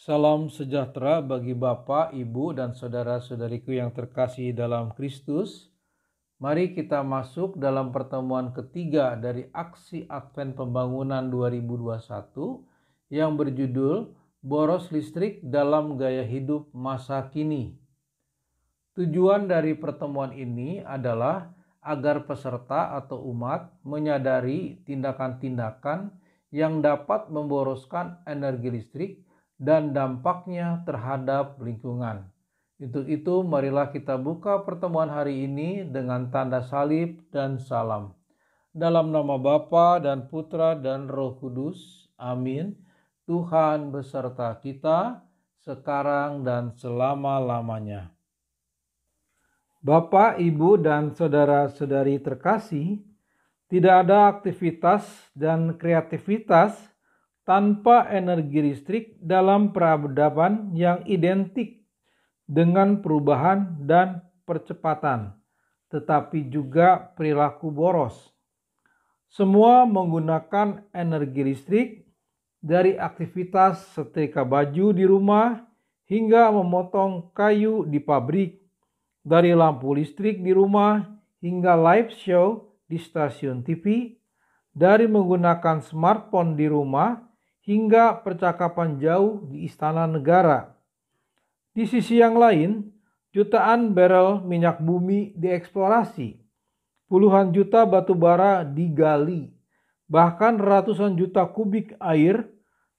Salam sejahtera bagi Bapak, Ibu, dan saudara-saudariku yang terkasih dalam Kristus. Mari kita masuk dalam pertemuan ketiga dari aksi Advent Pembangunan 2021 yang berjudul Boros Listrik dalam Gaya Hidup Masa Kini. Tujuan dari pertemuan ini adalah agar peserta atau umat menyadari tindakan-tindakan yang dapat memboroskan energi listrik dan dampaknya terhadap lingkungan. Untuk itu, marilah kita buka pertemuan hari ini dengan tanda salib dan salam. Dalam nama Bapa dan Putra dan Roh Kudus. Amin. Tuhan beserta kita sekarang dan selama-lamanya. Bapak, Ibu, dan saudara-saudari terkasih, tidak ada aktivitas dan kreativitas tanpa energi listrik dalam peradaban yang identik dengan perubahan dan percepatan, tetapi juga perilaku boros. Semua menggunakan energi listrik, dari aktivitas setrika baju di rumah hingga memotong kayu di pabrik, dari lampu listrik di rumah hingga live show di stasiun TV, dari menggunakan smartphone di rumah hingga percakapan jauh di istana negara. Di sisi yang lain, jutaan barel minyak bumi dieksplorasi, puluhan juta batu bara digali, bahkan ratusan juta kubik air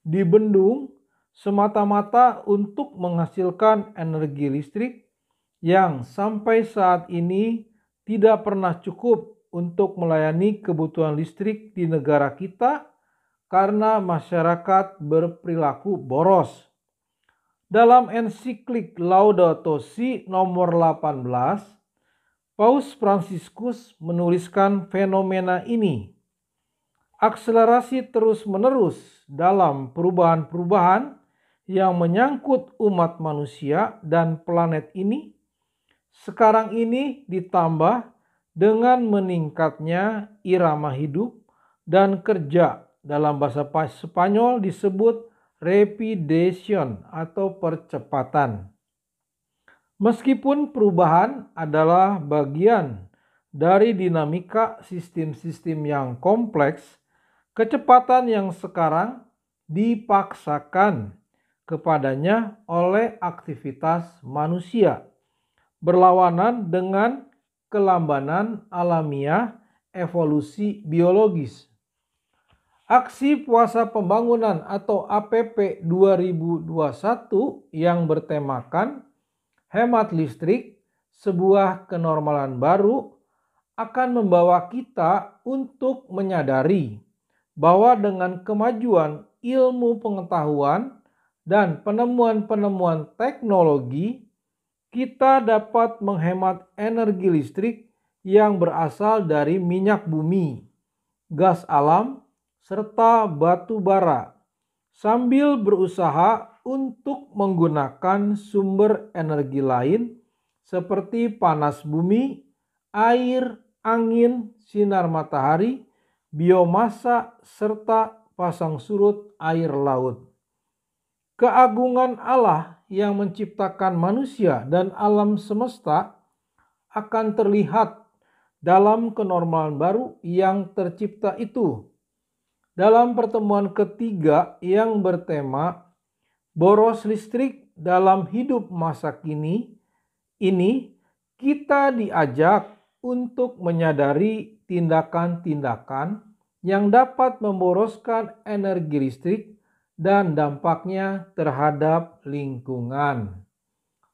dibendung semata-mata untuk menghasilkan energi listrik yang sampai saat ini tidak pernah cukup untuk melayani kebutuhan listrik di negara kita karena masyarakat berperilaku boros. Dalam ensiklik Laudato Si nomor 18, Paus Fransiskus menuliskan fenomena ini. Akselerasi terus-menerus dalam perubahan-perubahan yang menyangkut umat manusia dan planet ini sekarang ini ditambah dengan meningkatnya irama hidup dan kerja, dalam bahasa Spanyol disebut rapidation atau percepatan. Meskipun perubahan adalah bagian dari dinamika sistem-sistem yang kompleks, kecepatan yang sekarang dipaksakan kepadanya oleh aktivitas manusia, berlawanan dengan kelambanan alamiah evolusi biologis. Aksi Puasa Pembangunan atau APP 2021 yang bertemakan hemat listrik, sebuah kenormalan baru, akan membawa kita untuk menyadari bahwa dengan kemajuan ilmu pengetahuan dan penemuan-penemuan teknologi, kita dapat menghemat energi listrik yang berasal dari minyak bumi, gas alam, serta batu bara, sambil berusaha untuk menggunakan sumber energi lain seperti panas bumi, air, angin, sinar matahari, biomasa, serta pasang surut air laut. Keagungan Allah yang menciptakan manusia dan alam semesta akan terlihat dalam kenormalan baru yang tercipta itu. Dalam pertemuan ketiga yang bertema boros listrik dalam hidup masa kini, ini kita diajak untuk menyadari tindakan-tindakan yang dapat memboroskan energi listrik dan dampaknya terhadap lingkungan.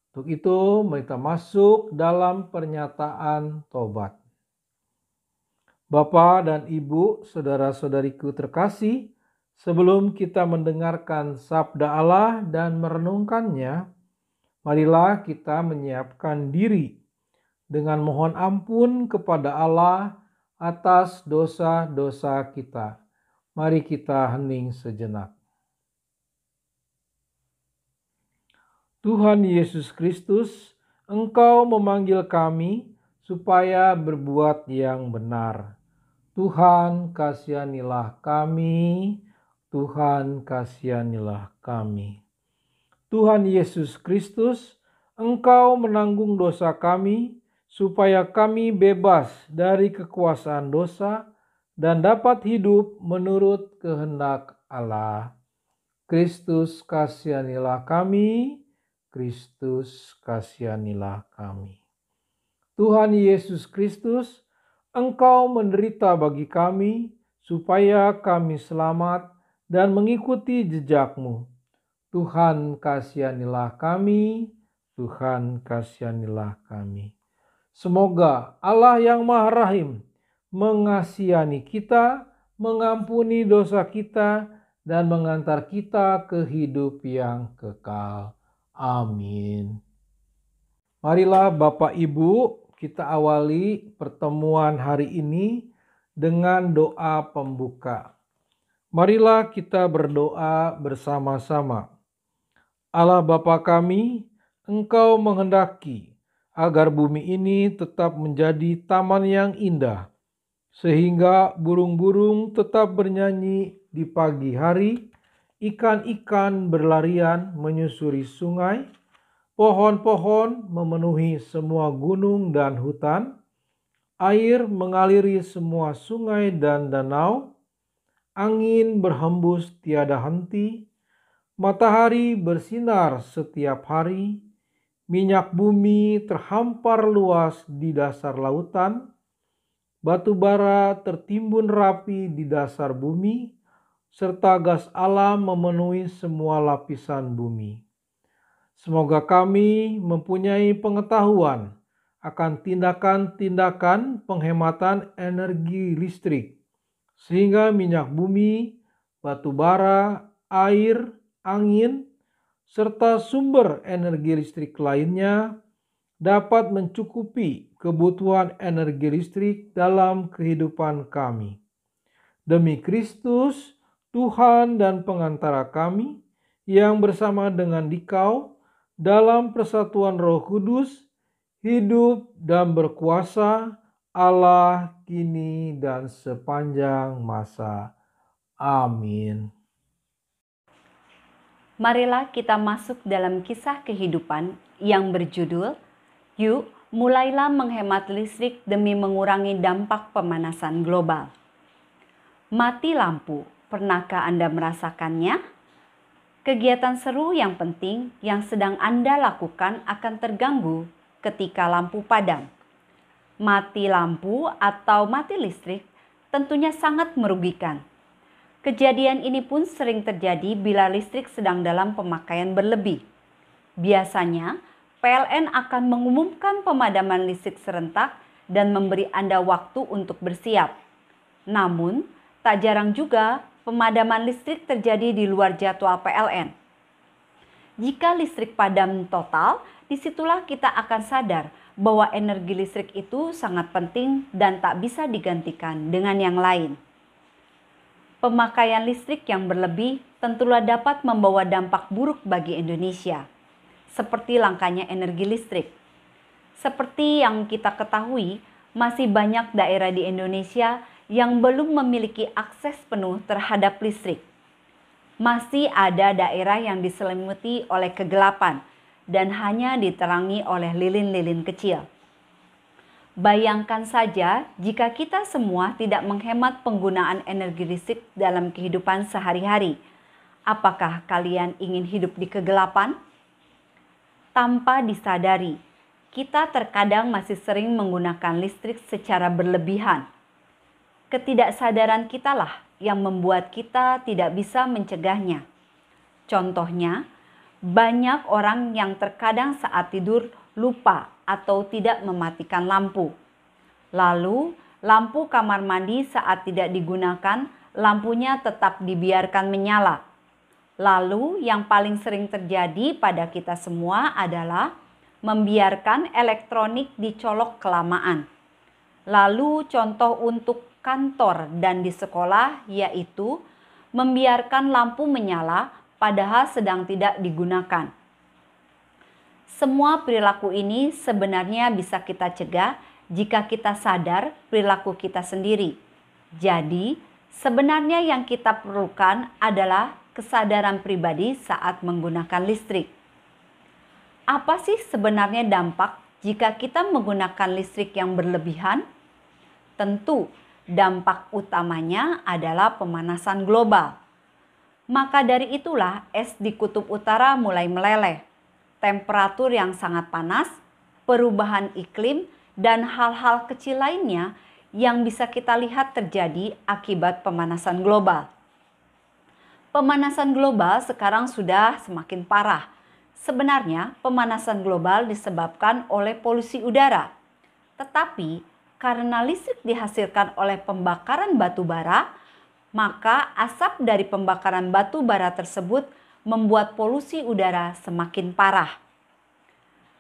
Untuk itu, kita masuk dalam pernyataan tobat. Bapak dan Ibu, saudara-saudariku terkasih, sebelum kita mendengarkan sabda Allah dan merenungkannya, marilah kita menyiapkan diri dengan mohon ampun kepada Allah atas dosa-dosa kita. Mari kita hening sejenak. Tuhan Yesus Kristus, Engkau memanggil kami supaya berbuat yang benar. Tuhan, kasihanilah kami. Tuhan, kasihanilah kami. Tuhan Yesus Kristus, Engkau menanggung dosa kami, supaya kami bebas dari kekuasaan dosa dan dapat hidup menurut kehendak Allah. Kristus kasihanilah kami, Kristus kasihanilah kami. Tuhan Yesus Kristus, Engkau menderita bagi kami, supaya kami selamat dan mengikuti jejak-Mu. Tuhan kasihanilah kami, Tuhan kasihanilah kami. Semoga Allah yang Maha Rahim mengasihani kita, mengampuni dosa kita, dan mengantar kita ke hidup yang kekal. Amin. Marilah Bapak Ibu, kita awali pertemuan hari ini dengan doa pembuka. Marilah kita berdoa bersama-sama. Allah Bapa kami, Engkau menghendaki agar bumi ini tetap menjadi taman yang indah, sehingga burung-burung tetap bernyanyi di pagi hari, ikan-ikan berlarian menyusuri sungai, pohon-pohon memenuhi semua gunung dan hutan, air mengaliri semua sungai dan danau, angin berhembus tiada henti, matahari bersinar setiap hari, minyak bumi terhampar luas di dasar lautan, batu bara tertimbun rapi di dasar bumi, serta gas alam memenuhi semua lapisan bumi. Semoga kami mempunyai pengetahuan akan tindakan-tindakan penghematan energi listrik, sehingga minyak bumi, batu bara, air, angin, serta sumber energi listrik lainnya dapat mencukupi kebutuhan energi listrik dalam kehidupan kami. Demi Kristus, Tuhan dan pengantara kami, yang bersama dengan Dikau dalam persatuan Roh Kudus, hidup dan berkuasa Allah kini dan sepanjang masa. Amin. Marilah kita masuk dalam kisah kehidupan yang berjudul Yuk Mulailah Menghemat Listrik Demi Mengurangi Dampak Pemanasan Global. Mati lampu, pernahkah Anda merasakannya? Kegiatan seru yang penting yang sedang Anda lakukan akan terganggu ketika lampu padam. Mati lampu atau mati listrik tentunya sangat merugikan. Kejadian ini pun sering terjadi bila listrik sedang dalam pemakaian berlebih. Biasanya, PLN akan mengumumkan pemadaman listrik serentak dan memberi Anda waktu untuk bersiap. Namun, tak jarang juga pemadaman listrik terjadi di luar jadwal PLN. Jika listrik padam total, disitulah kita akan sadar bahwa energi listrik itu sangat penting dan tak bisa digantikan dengan yang lain. Pemakaian listrik yang berlebih tentulah dapat membawa dampak buruk bagi Indonesia, seperti langkanya energi listrik. Seperti yang kita ketahui, masih banyak daerah di Indonesia yang belum memiliki akses penuh terhadap listrik. Masih ada daerah yang diselimuti oleh kegelapan dan hanya diterangi oleh lilin-lilin kecil. Bayangkan saja jika kita semua tidak menghemat penggunaan energi listrik dalam kehidupan sehari-hari. Apakah kalian ingin hidup di kegelapan? Tanpa disadari, kita terkadang masih sering menggunakan listrik secara berlebihan. Ketidaksadaran kitalah yang membuat kita tidak bisa mencegahnya. Contohnya, banyak orang yang terkadang saat tidur lupa atau tidak mematikan lampu. Lalu, lampu kamar mandi saat tidak digunakan, lampunya tetap dibiarkan menyala. Lalu, yang paling sering terjadi pada kita semua adalah membiarkan elektronik dicolok kelamaan. Lalu, contoh untuk kantor dan di sekolah yaitu membiarkan lampu menyala padahal sedang tidak digunakan. Semua perilaku ini sebenarnya bisa kita cegah jika kita sadar perilaku kita sendiri. Jadi, sebenarnya yang kita perlukan adalah kesadaran pribadi saat menggunakan listrik. Apa sih sebenarnya dampak jika kita menggunakan listrik yang berlebihan? Tentu, dampak utamanya adalah pemanasan global. Maka dari itulah es di kutub utara mulai meleleh. Temperatur yang sangat panas, perubahan iklim, dan hal-hal kecil lainnya yang bisa kita lihat terjadi akibat pemanasan global. Pemanasan global sekarang sudah semakin parah. Sebenarnya pemanasan global disebabkan oleh polusi udara. Tetapi karena listrik dihasilkan oleh pembakaran batu bara, maka asap dari pembakaran batu bara tersebut membuat polusi udara semakin parah.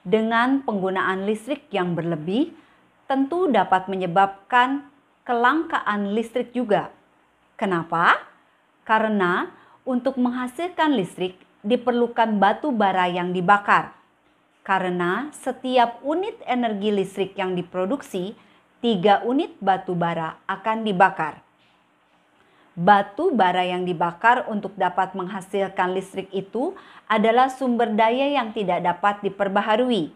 Dengan penggunaan listrik yang berlebih, tentu dapat menyebabkan kelangkaan listrik juga. Kenapa? Karena untuk menghasilkan listrik diperlukan batu bara yang dibakar. Karena setiap unit energi listrik yang diproduksi, 3 unit batu bara akan dibakar. Batu bara yang dibakar untuk dapat menghasilkan listrik itu adalah sumber daya yang tidak dapat diperbaharui.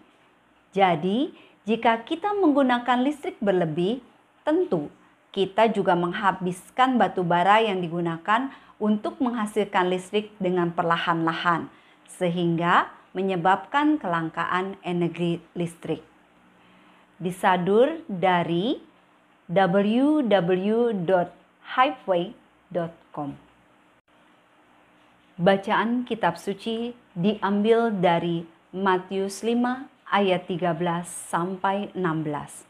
Jadi, jika kita menggunakan listrik berlebih, tentu kita juga menghabiskan batu bara yang digunakan untuk menghasilkan listrik dengan perlahan-lahan, sehingga menyebabkan kelangkaan energi listrik. Disadur dari www.hiveway.com. Bacaan kitab suci diambil dari Matius 5 ayat 13 sampai 16.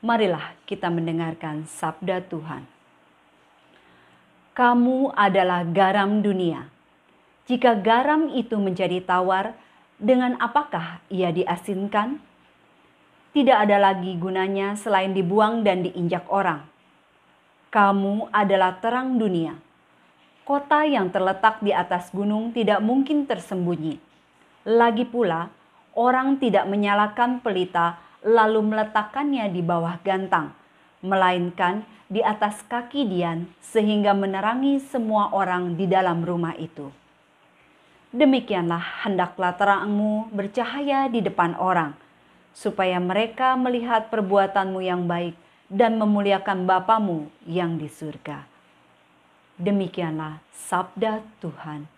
Marilah kita mendengarkan sabda Tuhan. Kamu adalah garam dunia. Jika garam itu menjadi tawar, dengan apakah ia diasinkan? Tidak ada lagi gunanya selain dibuang dan diinjak orang. Kamu adalah terang dunia. Kota yang terletak di atas gunung tidak mungkin tersembunyi. Lagi pula, orang tidak menyalakan pelita lalu meletakkannya di bawah gantang, melainkan di atas kaki dian sehingga menerangi semua orang di dalam rumah itu. Demikianlah hendaklah terangmu bercahaya di depan orang, supaya mereka melihat perbuatanmu yang baik dan memuliakan Bapamu yang di surga. Demikianlah sabda Tuhan.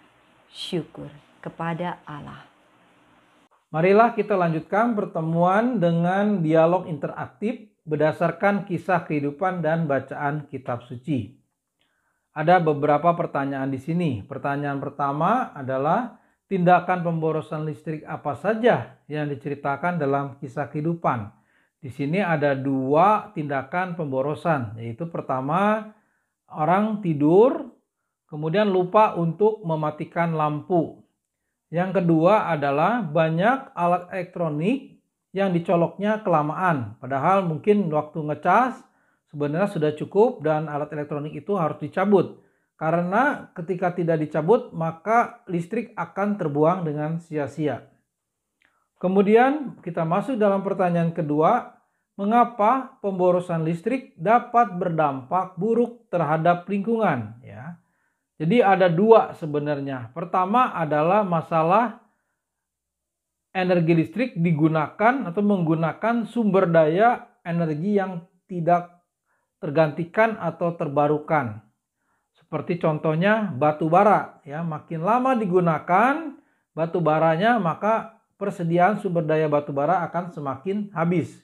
Syukur kepada Allah. Marilah kita lanjutkan pertemuan dengan dialog interaktif berdasarkan kisah kehidupan dan bacaan kitab suci. Ada beberapa pertanyaan di sini. Pertanyaan pertama adalah tindakan pemborosan listrik apa saja yang diceritakan dalam kisah kehidupan. Di sini ada 2 tindakan pemborosan, yaitu pertama orang tidur, kemudian lupa untuk mematikan lampu. Yang kedua adalah banyak alat elektronik yang dicoloknya kelamaan. Padahal mungkin waktu ngecas sebenarnya sudah cukup dan alat elektronik itu harus dicabut. Karena ketika tidak dicabut maka listrik akan terbuang dengan sia-sia. Kemudian kita masuk dalam pertanyaan kedua. Mengapa pemborosan listrik dapat berdampak buruk terhadap lingkungan? Ya. Jadi ada 2 sebenarnya. Pertama adalah masalah energi listrik digunakan atau menggunakan sumber daya energi yang tidak tergantikan atau terbarukan. Seperti contohnya batu bara, ya, makin lama digunakan batu baranya maka persediaan sumber daya batu bara akan semakin habis.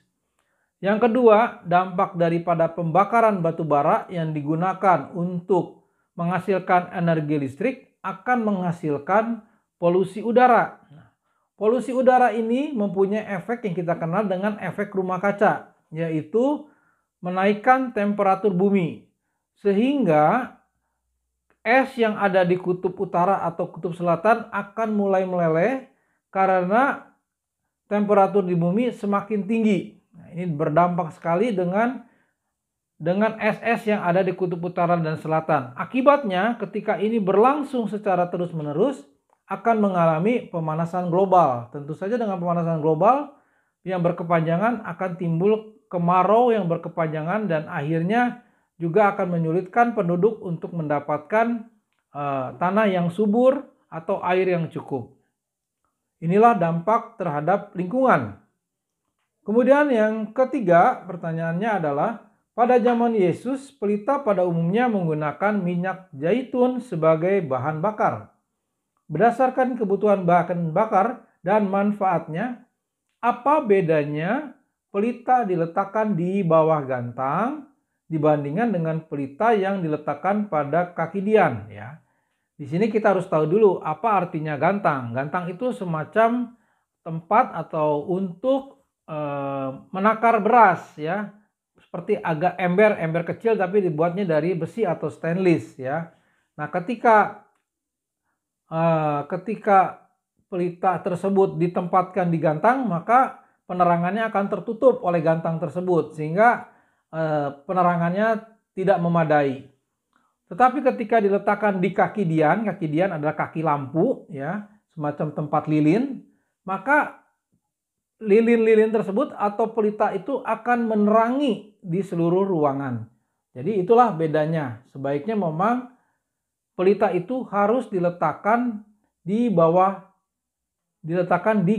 Yang kedua, dampak daripada pembakaran batu bara yang digunakan untuk menghasilkan energi listrik akan menghasilkan polusi udara. Polusi udara ini mempunyai efek yang kita kenal dengan efek rumah kaca, yaitu menaikkan temperatur bumi. Sehingga es yang ada di kutub utara atau kutub selatan akan mulai meleleh karena temperatur di bumi semakin tinggi. Nah, ini berdampak sekali dengan es-es yang ada di kutub utara dan selatan. Akibatnya ketika ini berlangsung secara terus-menerus akan mengalami pemanasan global. Tentu saja dengan pemanasan global yang berkepanjangan akan timbul kemarau yang berkepanjangan dan akhirnya juga akan menyulitkan penduduk untuk mendapatkan tanah yang subur atau air yang cukup. Inilah dampak terhadap lingkungan. Kemudian yang ketiga, pertanyaannya adalah, pada zaman Yesus, pelita pada umumnya menggunakan minyak zaitun sebagai bahan bakar. Berdasarkan kebutuhan bahan bakar dan manfaatnya, apa bedanya pelita diletakkan di bawah gantang dibandingkan dengan pelita yang diletakkan pada kaki dian, ya? Di sini kita harus tahu dulu apa artinya gantang. Gantang itu semacam tempat atau untuk menakar beras, ya. Seperti agak ember kecil tapi dibuatnya dari besi atau stainless, ya. Nah, ketika pelita tersebut ditempatkan di gantang, maka penerangannya akan tertutup oleh gantang tersebut sehingga penerangannya tidak memadai. Tetapi ketika diletakkan di kaki dian adalah kaki lampu, ya, semacam tempat lilin, maka lilin-lilin tersebut atau pelita itu akan menerangi di seluruh ruangan. Jadi itulah bedanya. Sebaiknya memang pelita itu harus diletakkan di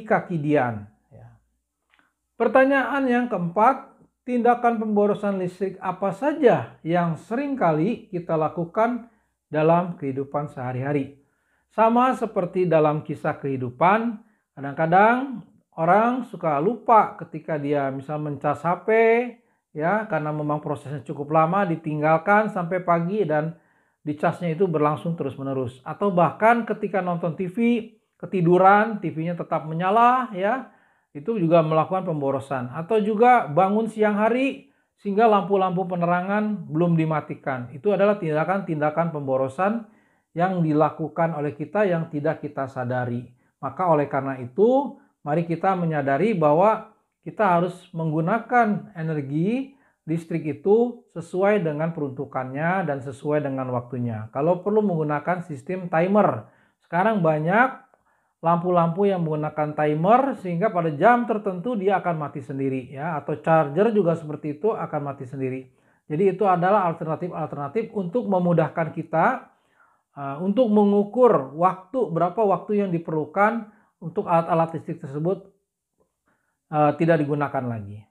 kaki dian. Pertanyaan yang keempat, tindakan pemborosan listrik apa saja yang sering kali kita lakukan dalam kehidupan sehari-hari? Sama seperti dalam kisah kehidupan, kadang-kadang orang suka lupa ketika dia misal mencas HP, ya, karena memang prosesnya cukup lama, ditinggalkan sampai pagi dan dicasnya itu berlangsung terus-menerus. Atau bahkan ketika nonton TV, ketiduran, TV-nya tetap menyala, ya, itu juga melakukan pemborosan. Atau juga bangun siang hari sehingga lampu-lampu penerangan belum dimatikan. Itu adalah tindakan-tindakan pemborosan yang dilakukan oleh kita yang tidak kita sadari. Maka oleh karena itu, mari kita menyadari bahwa kita harus menggunakan energi listrik itu sesuai dengan peruntukannya dan sesuai dengan waktunya. Kalau perlu menggunakan sistem timer. Sekarang banyak lampu-lampu yang menggunakan timer sehingga pada jam tertentu dia akan mati sendiri, ya, atau charger juga seperti itu akan mati sendiri. Jadi itu adalah alternatif untuk memudahkan kita untuk mengukur berapa waktu yang diperlukan untuk alat-alat listrik tersebut tidak digunakan lagi.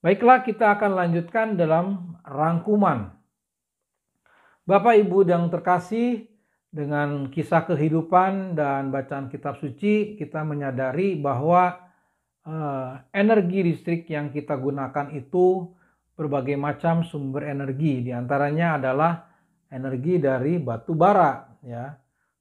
Baiklah, kita akan lanjutkan dalam rangkuman. Bapak Ibu yang terkasih, dengan kisah kehidupan dan bacaan kitab suci, kita menyadari bahwa energi listrik yang kita gunakan itu berbagai macam sumber energi. Di antaranya adalah energi dari batu bara, ya.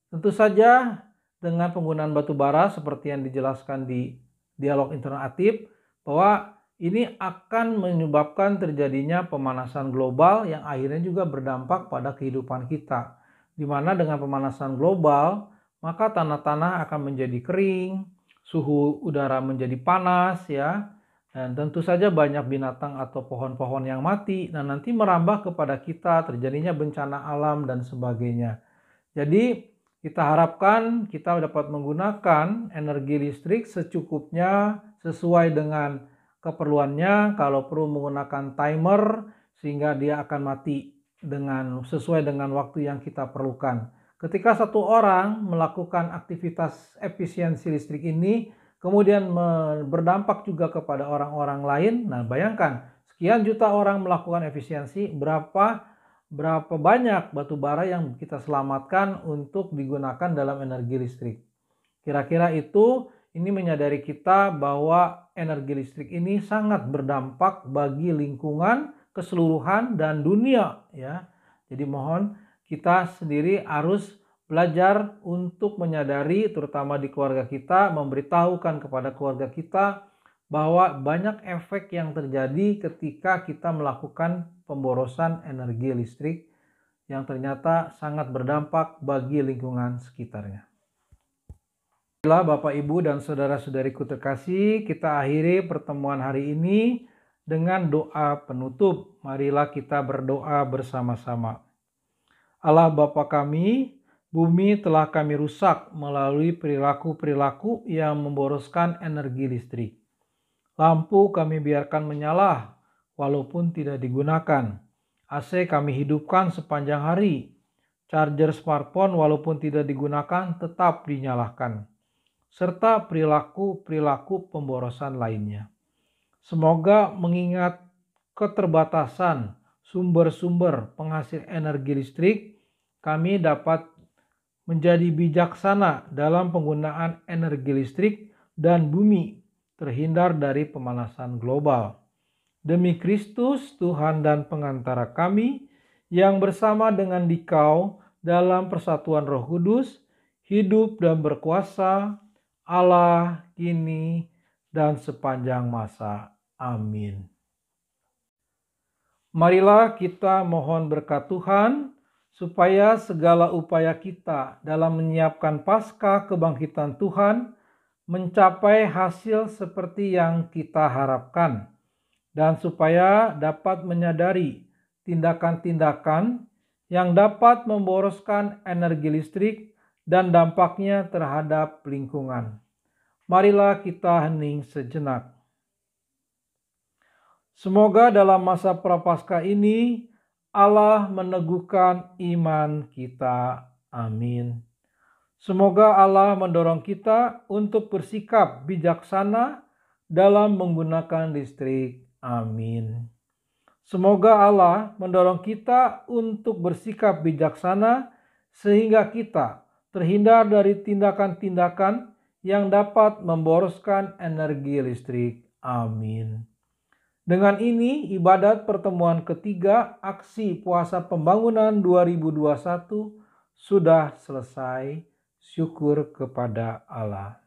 Tentu saja dengan penggunaan batu bara seperti yang dijelaskan di dialog interaktif, bahwa ini akan menyebabkan terjadinya pemanasan global yang akhirnya juga berdampak pada kehidupan kita. Di mana dengan pemanasan global, maka tanah-tanah akan menjadi kering, suhu udara menjadi panas, ya, dan tentu saja banyak binatang atau pohon-pohon yang mati, dan nanti merambah kepada kita, terjadinya bencana alam dan sebagainya. Jadi kita harapkan kita dapat menggunakan energi listrik secukupnya sesuai dengan keperluannya. Kalau perlu menggunakan timer sehingga dia akan mati sesuai dengan waktu yang kita perlukan. Ketika satu orang melakukan aktivitas efisiensi listrik ini, kemudian berdampak juga kepada orang-orang lain. Nah, bayangkan sekian juta orang melakukan efisiensi, berapa banyak batu bara yang kita selamatkan untuk digunakan dalam energi listrik. Kira-kira ini menyadari kita bahwa energi listrik ini sangat berdampak bagi lingkungan keseluruhan dan dunia, ya. Jadi mohon kita sendiri harus belajar untuk menyadari, terutama di keluarga kita, memberitahukan kepada keluarga kita bahwa banyak efek yang terjadi ketika kita melakukan pemborosan energi listrik yang ternyata sangat berdampak bagi lingkungan sekitarnya. Bapak, Ibu, dan saudara-saudariku terkasih, kita akhiri pertemuan hari ini dengan doa penutup. Marilah kita berdoa bersama-sama. Allah Bapa kami, bumi telah kami rusak melalui perilaku-perilaku yang memboroskan energi listrik. Lampu kami biarkan menyala walaupun tidak digunakan. AC kami hidupkan sepanjang hari. Charger smartphone walaupun tidak digunakan tetap dinyalakan, serta perilaku-perilaku pemborosan lainnya. Semoga mengingat keterbatasan sumber-sumber penghasil energi listrik, kami dapat menjadi bijaksana dalam penggunaan energi listrik dan bumi terhindar dari pemanasan global. Demi Kristus, Tuhan dan pengantara kami, yang bersama dengan Dikau dalam persatuan Roh Kudus, hidup dan berkuasa, Allah kini dan sepanjang masa. Amin. Marilah kita mohon berkat Tuhan, supaya segala upaya kita dalam menyiapkan Paskah kebangkitan Tuhan mencapai hasil seperti yang kita harapkan, dan supaya dapat menyadari tindakan-tindakan yang dapat memboroskan energi listrik dan dampaknya terhadap lingkungan. Marilah kita hening sejenak. Semoga dalam masa Prapaskah ini Allah meneguhkan iman kita. Amin. Semoga Allah mendorong kita untuk bersikap bijaksana dalam menggunakan listrik. Amin. Semoga Allah mendorong kita untuk bersikap bijaksana sehingga kita terhindar dari tindakan-tindakan yang dapat memboroskan energi listrik. Amin. Dengan ini, ibadat pertemuan ketiga aksi puasa pembangunan 2021 sudah selesai. Syukur kepada Allah.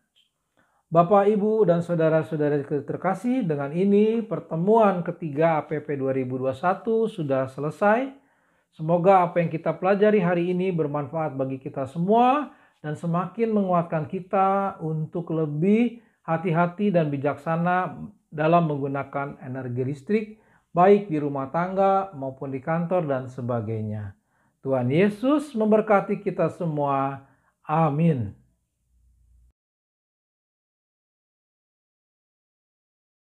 Bapak, Ibu, dan saudara-saudari terkasih, dengan ini pertemuan ketiga APP 2021 sudah selesai. Semoga apa yang kita pelajari hari ini bermanfaat bagi kita semua dan semakin menguatkan kita untuk lebih hati-hati dan bijaksana dalam menggunakan energi listrik, baik di rumah tangga maupun di kantor dan sebagainya. Tuhan Yesus memberkati kita semua. Amin.